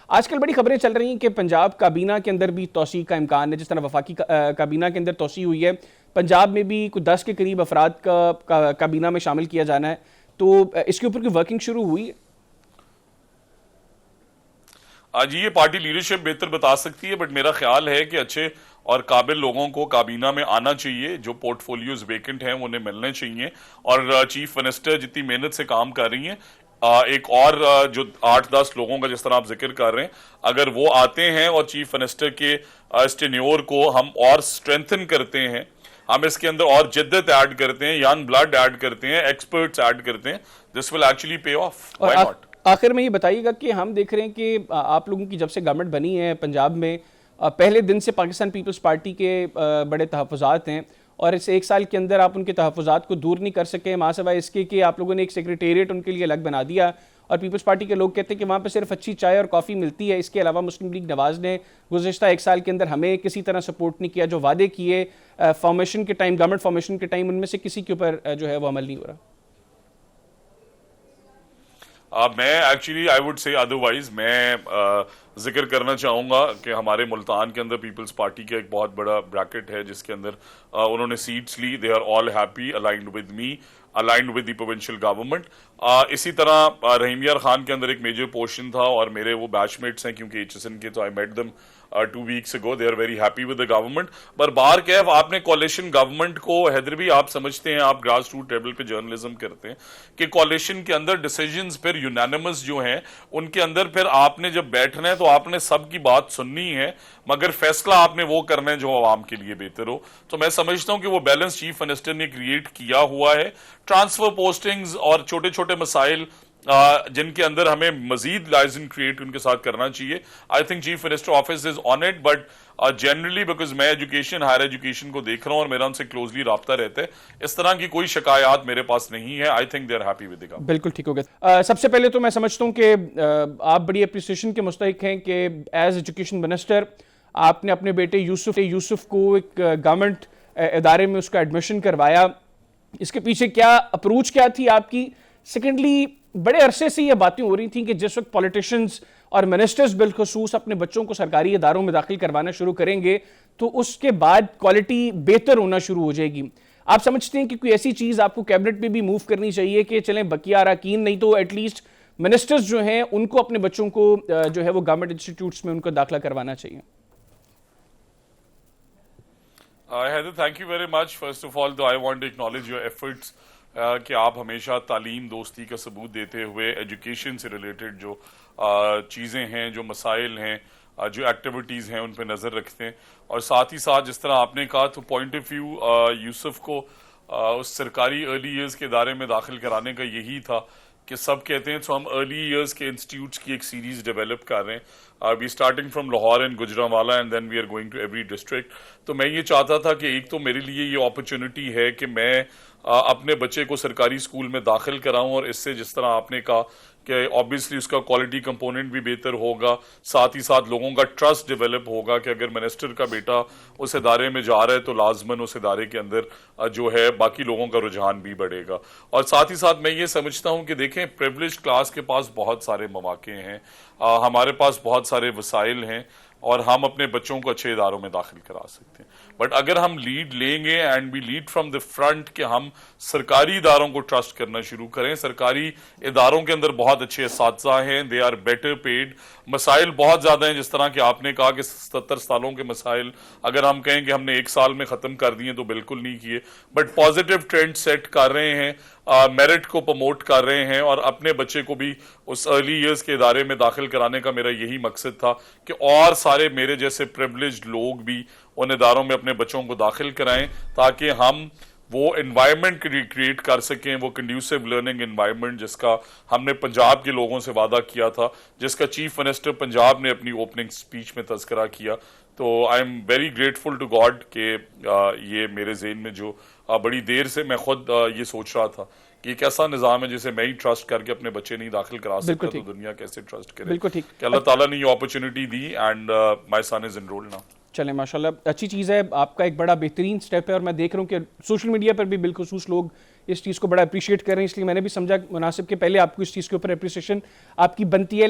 آج کل بڑی خبریں چل رہی ہیں کہ پنجاب کابینہ کے اندر بھی توسیع کا امکان ہے، جس طرح وفاقی کابینہ کے اندر توسیع ہوئی ہے، پنجاب میں بھی کچھ 10 کے قریب افراد کا کابینہ میں شامل کیا جانا ہے، تو اس کے اوپر کوئی ورکنگ شروع ہوئی ہے؟ جی یہ پارٹی لیڈرشپ بہتر بتا سکتی ہے، بٹ میرا خیال ہے کہ اچھے اور قابل لوگوں کو کابینہ میں آنا چاہیے، جو پورٹ فولیوز ویکنٹ ہیں انہیں ملنے چاہیے، اور چیف منسٹر جتنی محنت سے کام کر رہی ہیں، ایک اور جو 8-10 لوگوں کا جس طرح آپ ذکر کر رہے ہیں، اگر وہ آتے ہیں اور چیف منسٹر کے اسٹینیور کو ہم اور سٹرینتھن کرتے ہیں، ہم اس کے اندر اور جدت ایڈ کرتے ہیں، ینگ بلڈ ایڈ کرتے ہیں، ایکسپرٹس ایڈ کرتے ہیں، دس ول ایکچولی پے آف، اور وائی ناٹ؟ آخر میں یہ بتائیے گا کہ ہم دیکھ رہے ہیں کہ آپ لوگوں کی جب سے گورنمنٹ بنی ہے پنجاب میں، پہلے دن سے پاکستان پیپلز پارٹی کے بڑے تحفظات ہیں، اور اس 1 سال کے اندر آپ ان کے تحفظات کو دور نہیں کر سکے، ماں سوائے اس کے کہ آپ لوگوں نے ایک سیکریٹریٹ ان کے لیے الگ بنا دیا، اور پیپلز پارٹی کے لوگ کہتے ہیں کہ وہاں پہ صرف اچھی چائے اور کافی ملتی ہے، اس کے علاوہ مسلم لیگ نواز نے گزشتہ 1 سال کے اندر ہمیں کسی طرح سپورٹ نہیں کیا، جو وعدے کیے فارمیشن کے ٹائم، گورنمنٹ فارمیشن کے ٹائم، ان میں سے کسی کے اوپر جو ہے وہ عمل نہیں ہو رہا۔ میں actually I would say otherwise, میں ذکر کرنا چاہوں گا کہ ہمارے ملتان کے اندر پیپلز پارٹی کا ایک بہت بڑا بریکٹ ہے جس کے اندر انہوں نے سیٹس لی، they are all happy, aligned with me, aligned with the provincial government. اسی طرح رحیم یار خان کے اندر ایک میجر پورشن تھا، اور میرے وہ بیچ میٹس ہیں کیونکہ ایچ ایس این کے، تو آئی meet them 2 weeks ago, they are very happy with the government۔ پر بار کیف آپ نے کولیشن گورنمنٹ کو، حیدر بھی آپ سمجھتے ہیں، آپ گراس روٹ لیول پہ جرنلزم کرتے ہیں، کہ کولیشن کے اندر ڈیسیجنز پھر یونانیمس جو ہیں ان کے اندر پھر آپ نے جب بیٹھنا ہے تو آپ نے سب کی بات سننی ہے، مگر فیصلہ آپ نے وہ کرنا ہے جو عوام کے لیے بہتر ہو۔ تو میں سمجھتا ہوں کہ وہ بیلنس چیف منسٹر نے کریٹ کیا ہوا ہے۔ ٹرانسفر پوسٹنگز اور چھوٹے چھوٹے مسائل جن کے اندر ہمیں مزید لائزن کریٹ ان کے ساتھ کرنا چاہیے، I think chief minister office is on it, but generally because میں ہائر ایجوکیشن کو دیکھ رہا ہوں اور میرا ان سے کلوزلی رابطہ رہتا ہے، اس طرح کی کوئی شکایات میرے پاس نہیں ہے۔ I think they are happy with the government. بالکل ٹھیک ہو گیا۔ سب سے پہلے تو میں سمجھتا ہوں کہ آپ بڑی اپریسیشن کے مستحق ہیں کہ ایز ایجوکیشن منسٹر آپ نے اپنے بیٹے یوسف کو ایک گورنمنٹ ادارے میں اس کا ایڈمیشن کروایا، اس کے پیچھے کیا اپروچ کیا تھی آپ کی؟ سیکنڈلی، بڑے عرصے سے یہ باتیں ہو رہی تھیں کہ جس وقت پولیٹیشنز اور منسٹرز بالخصوص اپنے بچوں کو سرکاری اداروں میں داخل کروانا شروع کریں گے تو اس کے بعد کوالٹی بہتر ہونا شروع ہو جائے گی۔ آپ سمجھتے ہیں کہ کوئی ایسی چیز آپ کو کیبنٹ میں بھی موو کرنی چاہیے کہ چلیں بقیہ اراکین نہیں تو ایٹ لیسٹ منسٹرز جو ہیں ان کو اپنے بچوں کو جو ہے وہ گورنمنٹ انسٹیٹیوٹس میں ان کو داخلہ کروانا چاہیے؟ Heather, thank you very much. First of all, I want to acknowledge your efforts کہ آپ ہمیشہ تعلیم دوستی کا ثبوت دیتے ہوئے ایجوکیشن سے ریلیٹڈ جو چیزیں ہیں، جو مسائل ہیں، جو ایکٹیویٹیز ہیں ان پہ نظر رکھتے ہیں، اور ساتھ ہی ساتھ جس طرح آپ نے کہا تو پوائنٹ آف ویو یوسف کو اس سرکاری ارلی ایئرز کے ادارے میں داخل کرانے کا یہی تھا کہ سب کہتے ہیں تو ہم ارلی ایئرز کے انسٹیٹیوٹس کی ایک سیریز ڈیولپ کر رہے ہیں، we starting from Lahore and Gujranwala and then we are going to every district. تو میں یہ چاہتا تھا کہ ایک تو میرے لیے یہ اپرچونٹی ہے کہ میں اپنے بچے کو سرکاری اسکول میں داخل کراؤں، اور اس سے جس طرح آپ نے کہا کہ آبویسلی اس کا کوالٹی کمپوننٹ بھی بہتر ہوگا، ساتھ ہی ساتھ لوگوں کا ٹرسٹ ڈیولپ ہوگا کہ اگر منسٹر کا بیٹا اس ادارے میں جا رہا ہے تو لازماً اس ادارے کے اندر جو ہے باقی لوگوں کا رجحان بھی بڑھے گا۔ اور ساتھ ہی ساتھ میں یہ سمجھتا ہوں کہ دیکھیں پریویلیجڈ کلاس کے پاس بہت سارے مواقع ہیں، ہمارے پاس بہت سارے وسائل ہیں، اور ہم اپنے بچوں کو اچھے اداروں میں داخل کرا سکتے ہیں، بٹ اگر ہم لیڈ لیں گے and we lead from the front کہ ہم سرکاری اداروں کو ٹرسٹ کرنا شروع کریں۔ سرکاری اداروں کے اندر بہت اچھے اساتذہ ہیں، دے آر بیٹر پیڈ، مسائل بہت زیادہ ہیں، جس طرح کہ آپ نے کہا کہ 70 سالوں کے مسائل اگر ہم کہیں کہ ہم نے 1 سال میں ختم کر دیے تو بالکل نہیں کیے، بٹ پازیٹیو ٹرینڈ سیٹ کر رہے ہیں، میرٹ کو پروموٹ کر رہے ہیں، اور اپنے بچے کو بھی اس ارلی ایئرز کے ادارے میں داخل کرانے کا میرا یہی مقصد تھا کہ اور سارے میرے جیسے پریویلیجڈ لوگ بھی ان اداروں میں اپنے بچوں کو داخل کرائیں، تاکہ ہم وہ انوائرمنٹ کریٹ کر سکیں، وہ کنڈیوسو لرننگ انوائرمنٹ جس کا ہم نے پنجاب کے لوگوں سے وعدہ کیا تھا، جس کا چیف منسٹر پنجاب نے اپنی اوپننگ سپیچ میں تذکرہ کیا۔ تو I am very grateful to God کہ یہ میرے ذہن میں جو بڑی دیر سے میں خود یہ سوچ رہا تھا کہ ایک ایسا نظام ہے جسے میں ہی ٹرسٹ کر کے اپنے بچے نہیں داخل کرا سکتا تو دنیا کیسے ٹرسٹ کرے؟ بالکل ٹھیک کہ اللہ تعالیٰ نے یہ اپرچونٹی دی and my son is enrolled now. چلیں ماشاءاللہ اچھی چیز ہے، آپ کا ایک بڑا بہترین سٹیپ ہے، اور میں دیکھ رہا ہوں کہ سوشل میڈیا پر بھی بالخصوص لوگ اس چیز کو بڑا اپریشیٹ کر رہے ہیں، اس لیے میں نے بھی سمجھا مناسب کہ پہلے آپ کو اس چیز کے اوپر اپریسیشن آپ کی بنتی ہے۔